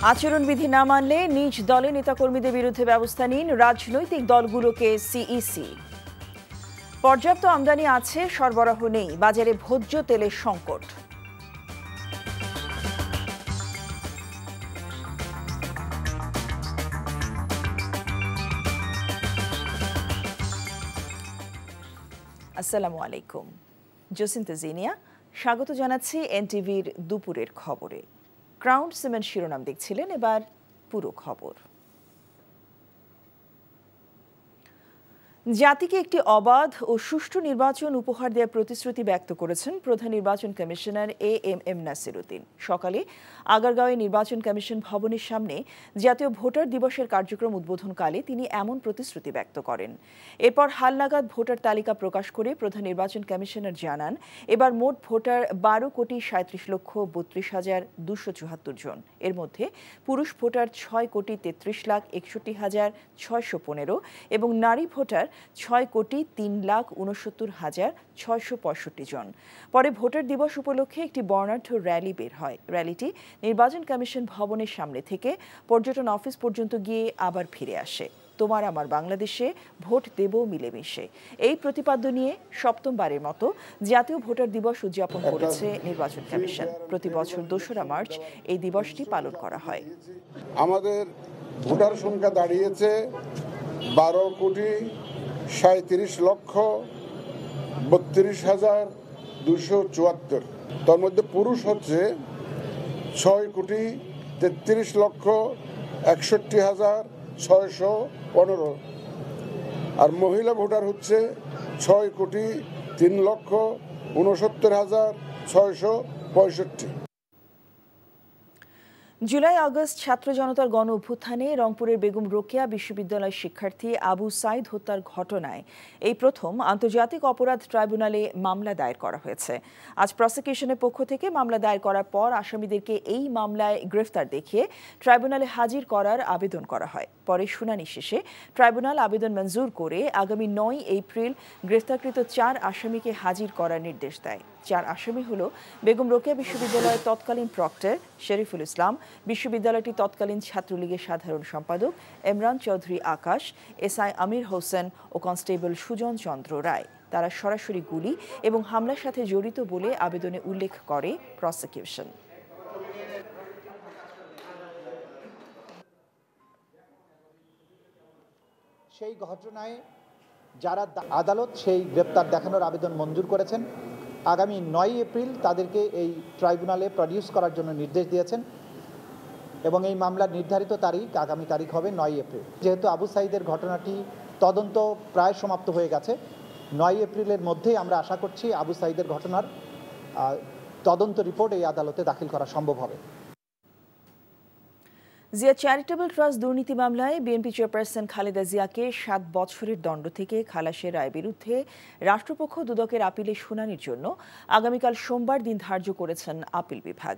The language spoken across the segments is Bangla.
আচরণবিধি না মানলে নিজ দলের নেতাকর্মীদের বিরুদ্ধে ব্যবস্থা নিন রাজনৈতিক দলগুলোকে সিইসি। পর্যাপ্ত আমদানি আছে, সরবরাহ নেই, বাজারে ভোজ্য তেলের সংকট। আসসালামু আলাইকুম, জসিন্তা জিনিয়া স্বাগত জানাচ্ছি এনটিভির দুপুরের খবরে। ক্রাউন সিমেন্ট শিরোনাম দেখছিলেন, এবার পুরো খবর। জাতিকে একটি অবাধ ও সুষ্ঠু নির্বাচন উপহার দেওয়ার প্রতিশ্রুতি ব্যক্ত করেছেন প্রধান নির্বাচন কমিশনার এএমএম নাসির উদ্দিন। সকালে আগারগাঁওয়ে নির্বাচন কমিশন ভবনের সামনে জাতীয় ভোটার দিবসের কার্যক্রম উদ্বোধনকালে তিনি এমন প্রতিশ্রুতি ব্যক্ত করেন। এরপর হালনাগাদ ভোটার তালিকা প্রকাশ করে প্রধান নির্বাচন কমিশনার জানান, এবার মোট ভোটার 12,37,32,274 জন। এর মধ্যে পুরুষ ভোটার 6,33,61,615 এবং নারী ভোটার 6,03,69,665 জন। পরে ভোটার দিবস উপলক্ষে একটি বর্ণাঢ্য র্যালি বের হয়। র্যালিটি নির্বাচন কমিশন ভবনের সামনে থেকে পর্যটন অফিস পর্যন্ত গিয়ে আবার ফিরে আসে। তোমার আমার বাংলাদেশে ভোট দেব মিলেমিশে, এই প্রতিপাদ্য নিয়ে সপ্তমবারের মতো জাতীয় ভোটার দিবস উদযাপন করেছে নির্বাচন কমিশন। প্রতি বছর 2রা মার্চ এই দিবসটি পালন করা হয়। আমাদের ভোটার সংখ্যা দাঁড়িয়েছে 12,37,32,274। তার মধ্যে পুরুষ হচ্ছে 6,63,61,615 আর মহিলা ভোটার হচ্ছে 6,03,69,665। জুলাই আগস্ট ছাত্র জনতার গণ অভ্যুত্থানে রংপুরের বেগম রোকেয়া বিশ্ববিদ্যালয় শিক্ষার্থী আবু সাইদ হত্যার ঘটনায় এই প্রথম আন্তর্জাতিক অপরাধ ট্রাইব্যুনালে মামলা দায়ের করা হয়েছে। আজ প্রসিকিউশনের পক্ষ থেকে মামলা দায়ের করার পর আসামিদেরকে এই মামলায় গ্রেফতার দেখিয়ে ট্রাইব্যুনালে হাজির করার আবেদন করা হয়। পরে শুনানি শেষে ট্রাইব্যুনাল আবেদন মঞ্জুর করে আগামী 9 এপ্রিল গ্রেফতারকৃত 4 আসামিকে হাজির করার নির্দেশ দেয়। 4 আসামি হল বেগম রোকেয়া বিশ্ববিদ্যালয়ের তৎকালীন প্রক্টর শরীফুল ইসলাম, বিশ্ববিদ্যালয়টির তৎকালীন ছাত্রলীগের সাধারণ সম্পাদক ইমরান চৌধুরী আকাশ, এসআই আমির হোসেন ও কনস্টেবল সুজন চন্দ্র রায়। তারা সরাসরি গুলি এবং হামলার সাথে জড়িত বলে আবেদনে উল্লেখ করে প্রসিকিউশন। সেই ঘটনায় যারা আদালত সেই গ্রেপ্তার দেখানোর আবেদন মঞ্জুর করেছেন, আগামী 9 এপ্রিল তাদেরকে এই ট্রাইব্যুনালে প্রডিউস করার জন্য নির্দেশ দিয়েছেন এবং এই মামলার নির্ধারিত তারিখ আগামী তারিখ হবে 9 এপ্রিল। যেহেতু আবু সাইদের ঘটনাটি তদন্ত প্রায় সমাপ্ত হয়ে গেছে, 9 এপ্রিলের মধ্যেই আমরা আশা করছি আবু সাইদের ঘটনার তদন্ত রিপোর্ট এই আদালতে দাখিল করা সম্ভব হবে। জিয়া চ্যারিটেবল ট্রাস্ট দুর্নীতি মামলায় বিএনপি চেয়ারপারসন খালেদা জিয়াকে 7 বছরের দণ্ড থেকে খালাসের রায়ের বিরুদ্ধে রাষ্ট্রপক্ষ দুদকের আপিলের শুনানির জন্য আগামীকাল সোমবার দিন ধার্য করেছেন আপিল বিভাগ।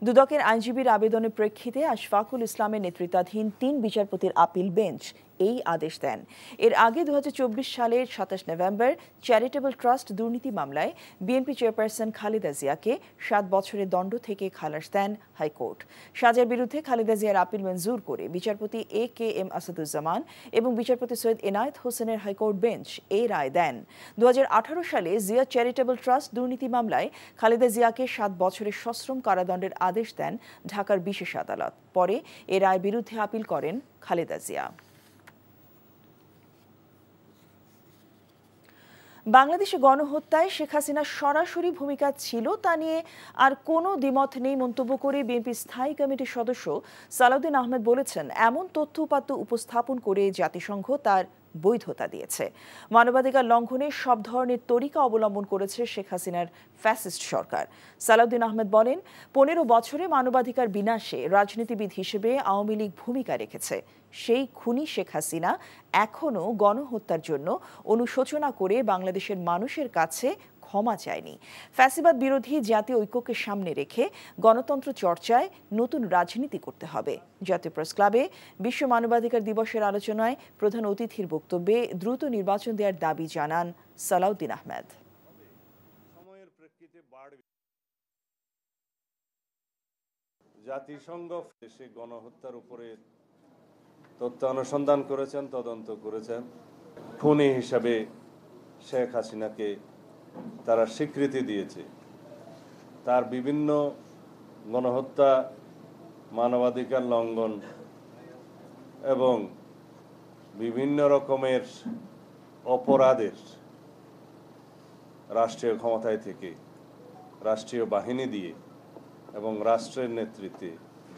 দুদকের আইনজীবীর আবেদনের প্রেক্ষিতে আশফাকুল ইসলামের নেতৃত্বাধীন 3 বিচারপতির আপিল বেঞ্চ এই আদেশ দেন। এর আগে 2024 সালের 27 নভেম্বর চ্যারিটেবল ট্রাস্ট দুর্নীতি মামলায় বিএনপি চেয়ারপারসন খালেদা জিয়াকে 7 বছরের দণ্ড থেকে খালাস দেন হাইকোর্ট। সাজার বিরুদ্ধে খালেদা জিয়ার আপিল মঞ্জুর করে বিচারপতি এ.কে.এম. আসাদুজ্জামান এবং বিচারপতি সৈয়দ এনায়েত হোসেনের হাইকোর্ট বেঞ্চ এই রায় দেন। 2018 সালে জিয়া চ্যারিটেবল ট্রাস্ট দুর্নীতি মামলায় খালেদা জিয়াকে 7 বছরের সশ্রম কারাদণ্ডের আদেশ দেন ঢাকার বিশেষ আদালত। পরে এ রায়ের বিরুদ্ধে আপিল করেন খালেদা জিয়া। বাংলাদেশে গণহত্যায় শেখ হাসিনার সরাসরি ভূমিকা ছিল তা নিয়ে আর কোনো দ্বিমত নেই মন্তব্য করে বিএনপি স্থায়ী কমিটির সদস্য সালাউদ্দিন আহমেদ বলেছেন, এমন তথ্য উপাত্ত উপস্থাপন করে জাতিসংঘ তার বৈধতা দিয়েছে। মানবাধিকার লঙ্ঘনে সব ধরনের তরিকা অবলম্বন করেছে শেখ হাসিনার ফ্যাসিস্ট সরকার। সালাউদ্দিন আহমেদ বলেন, 15 বছরে মানবাধিকার বিনাশে রাজনীতিবিদ হিসেবে আওয়ামী লীগ ভূমিকা রেখেছে। সেই খুনি শেখ হাসিনা এখনও গণহত্যার জন্য অনুশোচনা করে বাংলাদেশের মানুষের কাছে ক্ষমা চায়নি। ফ্যাসিবাদ বিরোধী জাতীয় ঐক্যকে সামনে রেখে গণতন্ত্র চর্চায় নতুন রাজনীতি করতে হবে। জাতীয় প্রেস ক্লাবে বিশ্ব মানবাধিকার দিবসের আলোচনায় প্রধান অতিথির বক্তব্যে দ্রুত নির্বাচন দেওয়ার দাবি জানান সালাউদ্দিন আহমেদ। জাতিসংঘ দেশে গণহত্যার উপরে তথ্য অনুসন্ধান করেছেন, তদন্ত করেছেন। খুনি হিসাবে শেখ হাসিনাকে তারা স্বীকৃতি দিয়েছে। তার বিভিন্ন গণহত্যা, মানবাধিকার লঙ্ঘন এবং বিভিন্ন রকমের অপরাধের রাষ্ট্রীয় ক্ষমতায় থেকে, রাষ্ট্রীয় বাহিনী দিয়ে এবং রাষ্ট্রের নেতৃত্বে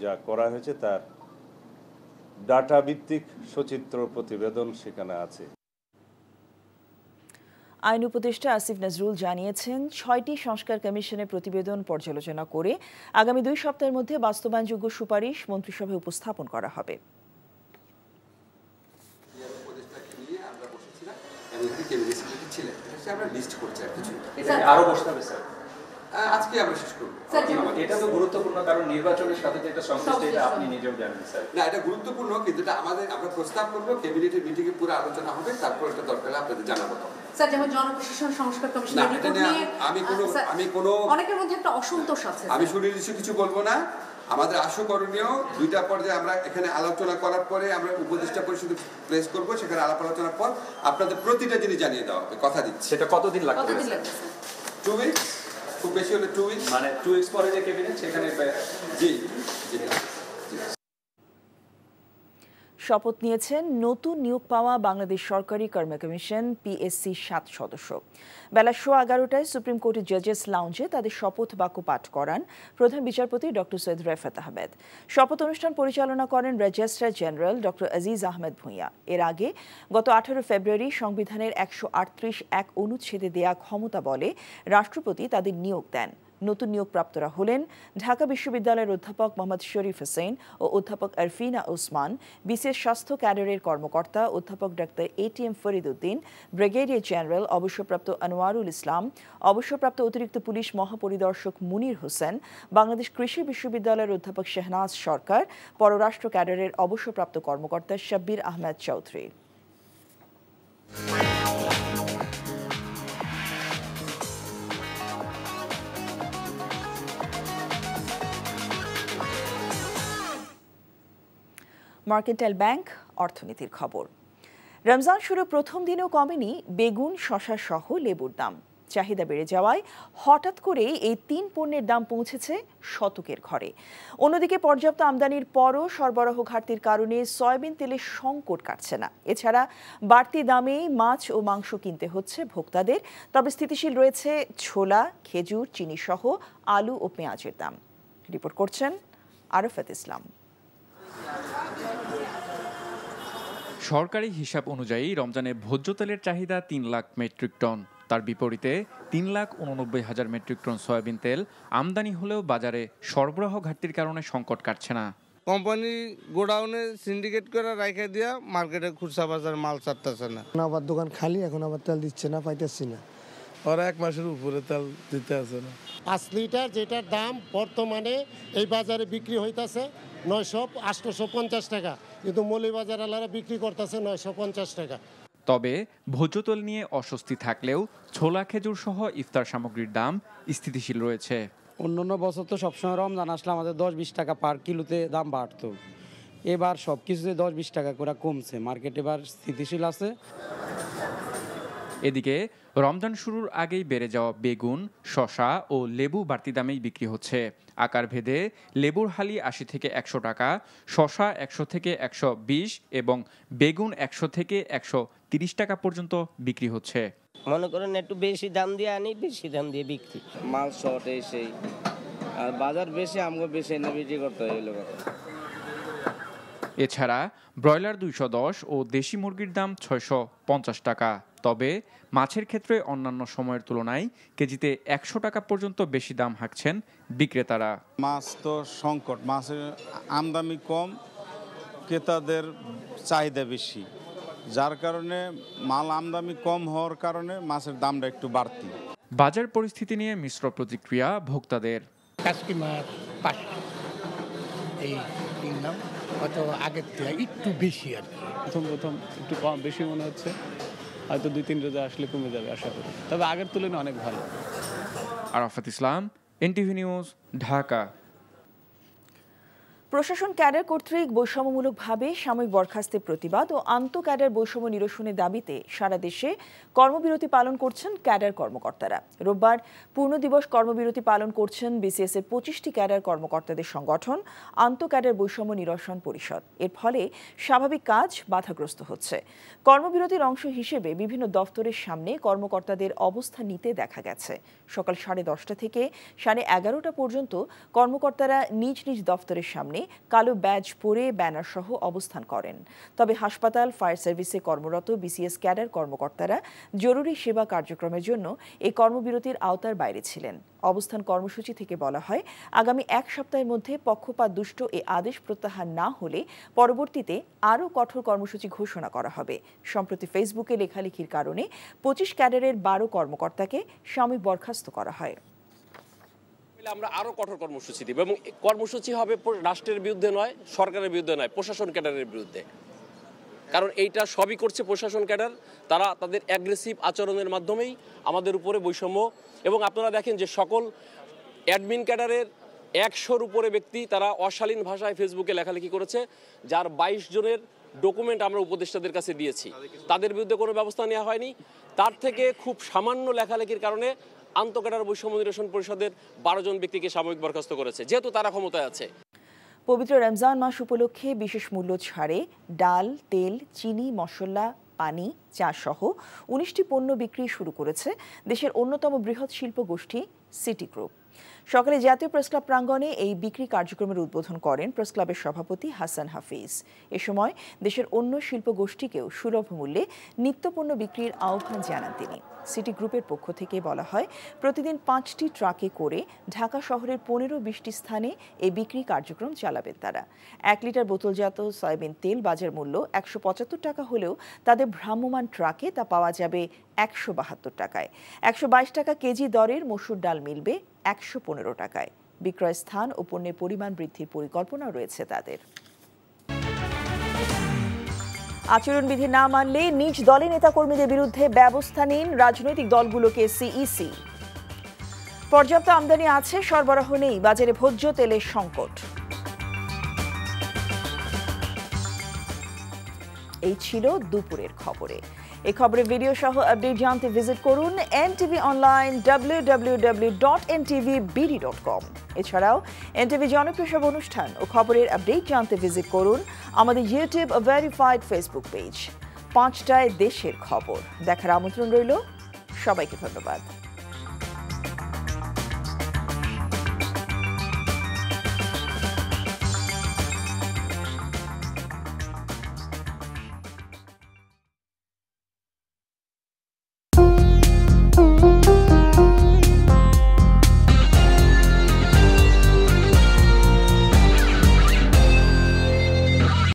যা করা হয়েছে তার ডাটা ভিত্তিক সচিত্র প্রতিবেদন সেখানে আছে। আইন উপদেষ্টা আসিফ নজরুল জানিয়েছেন ৬টি সংস্কার কমিশনের প্রতিবেদন পর্যালোচনা করে আগামী ২ সপ্তাহের মধ্যে বাস্তবায়নযোগ্য সুপারিশ মন্ত্রিসভায় উপস্থাপন করা হবে। আজকে আমরা শেষ করব। এটা তো গুরুত্বপূর্ণ, কারণ নির্বাচনের সাথে যে এটা সংশ্লিষ্ট, এটা আপনি নিজেও জানেন স্যার। না, এটা গুরুত্বপূর্ণ, কিন্তু এটা আমরা প্রস্তাব করব, ক্যাবিনেটের মিটিং এ পুরো আলোচনা হবে, তারপর এটা দরকার হলে আপনাদের জানাবো। স্যার, যেমন জনপ্রশাসন সংস্কার কমিশনের রিপোর্ট নিয়ে আমি কোনো অনেকের মধ্যে একটা অসন্তোষ আছে। আমি সুনির্দিষ্ট কিছু বলবো না। আমাদের আশু করণীয় 2টা পর্যায়ে আমরা এখানে আলোচনা করার পরে আমরা উপদেষ্টা পরিষদে প্লেস করব, সেখানে আলাপ আলোচনার পর আপনাদের প্রতিটা জিনিস জানিয়ে দেওয়া হবে। কথা দিচ্ছি। সেটা কতদিন লাগবে? 2 উইকস, খুব বেশি হলে 2 উইকস। মানে 2 উইকস পরে যে ক্যাবিনেট সেখানে জি। শপথ নিয়েছেন নতুন নিয়োগ পাওয়া বাংলাদেশ সরকারি কর্ম কমিশন পিএসসি 7 সদস্য। বেলা 11:15টায় সুপ্রিম কোর্টের জাজেস লাউঞ্জে তাদের শপথ বাক্য পাঠ করান প্রধান বিচারপতি ডক্টর সৈয়দ রেফাত আহমেদ। শপথ অনুষ্ঠান পরিচালনা করেন registrar general doctor Aziz Ahmed Bhuiyan. এর আগে গত 18 ফেব্রুয়ারি সংবিধানের 138(1) অনুচ্ছেদে দেয়া ক্ষমতা বলে রাষ্ট্রপতি তাদের নিয়োগ দেন। নতুন নিয়োগপ্রাপ্তরা হলেন ঢাকা বিশ্ববিদ্যালয়ের অধ্যাপক মোহাম্মদ শরীফ হোসেন ও অধ্যাপক আরফিনা ওসমান, বিসিএস স্বাস্থ্য ক্যাডারের কর্মকর্তা অধ্যাপক doctor ATM Farid Uddin, brigadier general অবসরপ্রাপ্ত আনোয়ারুল ইসলাম, অবসরপ্রাপ্ত অতিরিক্ত পুলিশ মহাপরিদর্শক মুনির হোসেন, বাংলাদেশ কৃষি বিশ্ববিদ্যালয়ের অধ্যাপক শেহনাজ সরকার, পররাষ্ট্র ক্যাডারের অবসরপ্রাপ্ত কর্মকর্তা শাব্বির আহমেদ চৌধুরী। মার্কেন্টাইল ব্যাংক অর্থনীতির খবর। রমজান শুরু প্রথম দিনেও কমেনি বেগুন, শসা সহ লেবুর দাম। চাহিদা বেড়ে যাওয়ায় হঠাৎ করে এই 3 পণ্যের দাম পৌঁছেছে শতকের ঘরে। অন্যদিকে পর্যাপ্ত আমদানির পরও সরবরাহ ঘাটতির কারণে সয়াবিন তেলের সংকট কাটছে না। এছাড়া বাড়তি দামে মাছ ও মাংস কিনতে হচ্ছে ভোক্তাদের। তবে স্থিতিশীল রয়েছে ছোলা, খেজুর, চিনি সহ আলু ও পেঁয়াজের দাম। রিপোর্ট করছেন আরাফাত ইসলাম। সরকারি হিসাব অনুযায়ী রমজানে ভোজ্য তেলের চাহিদা 3 লাখ মেট্রিক টন। তার বিপরীতে 3,89,000 মেট্রিক টন সয়াবিন তেল আমদানি হলেও বাজারে সরবরাহ ঘাটতির কারণে সংকট কাটছে না। কোম্পানি গোডাউনে সিন্ডিকেট করে রাখা দিয়া মার্কেটে খুচরা বাজার মাল ছাড়তেছে না। আবার দোকান খালি, এখন আবার তেল দিচ্ছে না, পাইতেছি না। ওরা 1 মাসের উপরে তেল দিতে আছে না। 5 লিটার যেটার দাম বর্তমানে এই বাজারে বিক্রি হইতাছে 900-850 টাকা, কিন্তু মৌলভীবাজার আলারা বিক্রি করতেছে 950 টাকা। তবে ভোজ্য তেল নিয়ে অস্বস্তি থাকলেও ছোলা, খেজুর সহ ইফতার সামগ্রীর দাম স্থিতিশীল রয়েছে। অন্যান্য বছর তো সবসময় রমজান আসলে আমাদের 10-20 টাকা পার কিলোতে দাম বাড়তো। এবার সব কিছুতে 10-20 টাকা করে কমছে। মার্কেট এবার স্থিতিশীল আছে। এদিকে রমজান শুরুর আগেই বেড়ে যাওয়া বেগুন, শসা ও লেবু বাড়তি দামেই বিক্রি হচ্ছে। আকার ভেদে লেবুর হালি 80 থেকে 100 টাকা, শসা 100 থেকে 120 এবং বেগুন 100 থেকে 130 টাকা পর্যন্ত বিক্রি হচ্ছে। মনে করেন একটু বেশি দাম দিয়ে আনি, বেশি দাম দিয়ে বিক্রি। মাল শর্ট এসেই আর বাজার বেশি, আমগো বেশি এনে বিক্রি করতে হইল। এছাড়া ব্রয়লার 210 ও দেশি মুরগির দাম 650 টাকা। তবে মাছের ক্ষেত্রে অন্যান্য সময়ের তুলনায় কেজিতে 100 টাকা পর্যন্ত বেশি দাম হাঁকছেন বিক্রেতারা। মাছ তো সংকট, মাছের আমদানি কম, ক্রেতাদের চাহিদা বেশি, যার কারণে মাল আমদানি কম হওয়ার কারণে মাছের দামটা একটু বাড়তি। বাজার পরিস্থিতি নিয়ে মিশ্র প্রতিক্রিয়া ভোক্তাদের। কাজকি মাছ 500 এই কিনলাম, হয়তো আগের থেকে একটু বেশি আর কি। প্রথম একটু কম বেশি মনে হচ্ছে, হয়তো 2-3 রোজা আসলে কমে যাবে আশা করি, তবে আগের তুলনায় অনেক ভালো। আরাফাত ইসলাম, এনটিভি নিউজ, ঢাকা। প্রশাসন ক্যাডার কর্তৃক বৈষম্যমূলকভাবে সাময়িক বরখাস্তের প্রতিবাদ ও আন্তঃক্যাডার বৈষম্য নিরসনের দাবিতে সারা দেশে কর্মবিরতি পালন করছেন ক্যাডার কর্মকর্তারা। রোববার পূর্ণ দিবস কর্মবিরতি পালন করছেন বিসিএস এর 25টি ক্যাডার কর্মকর্তাদের সংগঠন আন্তঃক্যাডার বৈষম্য নিরসন পরিষদ। এর ফলে স্বাভাবিক কাজ বাধাগ্রস্ত হচ্ছে। কর্মবিরতির অংশ হিসেবে বিভিন্ন দফতরের সামনে কর্মকর্তাদের অবস্থান নিতে দেখা গেছে। সকাল 10:30 থেকে 11:30 পর্যন্ত কর্মকর্তারা নিজ নিজ দফতরের সামনে কালো ব্যাজ পরে ব্যানার সহ অবস্থান করেন। তবে হাসপাতাল, ফায়ার সার্ভিসে কর্মরত বিসিএস ক্যাডার কর্মকর্তারা জরুরি সেবা কার্যক্রমের জন্য এই কর্মবিরতির আওতার বাইরে ছিলেন। অবস্থান কর্মসূচি থেকে বলা হয়, আগামী 1 সপ্তাহের মধ্যে পক্ষপাত দুষ্ট এই আদেশ প্রত্যাহার না হলে পরবর্তীতে আরও কঠোর কর্মসূচি ঘোষণা করা হবে। সম্প্রতি ফেসবুকে লেখালেখির কারণে 25 ক্যাডারের 12 কর্মকর্তাকে সাময়িক বরখাস্ত করা হয়। আমরা আরো কঠোর কর্মসূচি দিব এবং কর্মসূচি হবে রাষ্ট্রের বিরুদ্ধে নয়, সরকারের বিরুদ্ধে নয়, প্রশাসন ক্যাডারের বিরুদ্ধে। কারণ এইটা সবই করছে প্রশাসন ক্যাডার। তারা তাদের অ্যাগ্রেসিভ আচরণের মাধ্যমেই আমাদের উপরে বৈষম্য, এবং আপনারা দেখেন যে সকল অ্যাডমিন ক্যাডারের 100-র উপরে ব্যক্তি তারা অশালীন ভাষায় ফেসবুকে লেখালেখি করেছে, যার 22 জনের ডকুমেন্ট আমরা উপদেষ্টাদের কাছে দিয়েছি। তাদের বিরুদ্ধে কোনো ব্যবস্থা নেওয়া হয়নি। তার থেকে খুব সামান্য লেখালেখির কারণে আন্তঃক্যাডার বৈষম্য নিরসন পরিষদের 12 জন ব্যক্তিকে সাময়িক বরখাস্ত করেছে, যেহেতু তারা ক্ষমতায় আছে। পবিত্র রমজান মাস উপলক্ষে বিশেষ মূল্য ছাড়ে ডাল, তেল, চিনি, মশলা, পানি, চা সহ 19টি পণ্য বিক্রি শুরু করেছে দেশের অন্যতম বৃহৎ শিল্প গোষ্ঠী সিটি গ্রুপ। সকালে জাতীয় প্রেসক্লাব প্রাঙ্গণে এই বিক্রি কার্যক্রমের উদ্বোধন করেন প্রেসক্লাবের সভাপতি হাসান হাফিজ। এ সময় দেশের অন্য শিল্প গোষ্ঠীকেও সুলভ মূল্যে নিত্যপণ্য বিক্রির আহ্বান জানান তিনি। সিটি গ্রুপের পক্ষ থেকে বলা হয়, প্রতিদিন 5টি ট্রাকে করে ঢাকা শহরের 15-20টি স্থানে এই বিক্রি কার্যক্রম চালাবেন তারা। 1 লিটার বোতলজাত সয়াবিন তেল বাজার মূল্য 175 টাকা হলেও তাদের ভ্রাম্যমাণ ট্রাকে তা পাওয়া যাবে 172 টাকায়। 122 টাকা কেজি দরের মসুর ডাল মিলবে 115 টাকায়। বিক্রয় স্থান ও পণ্যের পরিমাণ বৃদ্ধির পরিকল্পনা রয়েছে তাদের। আচরণবিধি না মানলে নিজ দলের নেতাকর্মীদের বিরুদ্ধে ব্যবস্থা নিন রাজনৈতিক দলগুলোকে সিইসি। পর্যাপ্ত আমদানি আছে, সরবরাহ নেই, বাজারে ভোজ্য তেলের সংকট। এই ছিল দুপুরের খবরে। এই খবরের ভিডিও সহ আপডেট জানতে ভিজিট করুন এনটিভি অনলাইন www.ntvbd.com। এছাড়াও এনটিভি জনপ্রিয় সব অনুষ্ঠান ও খবরের আপডেট জানতে ভিজিট করুন আমাদের ইউটিউব ভেরিফাইড ফেসবুক পেজ। 5টায় দেশের খবর দেখার আমন্ত্রণ রইল। সবাইকে ধন্যবাদ।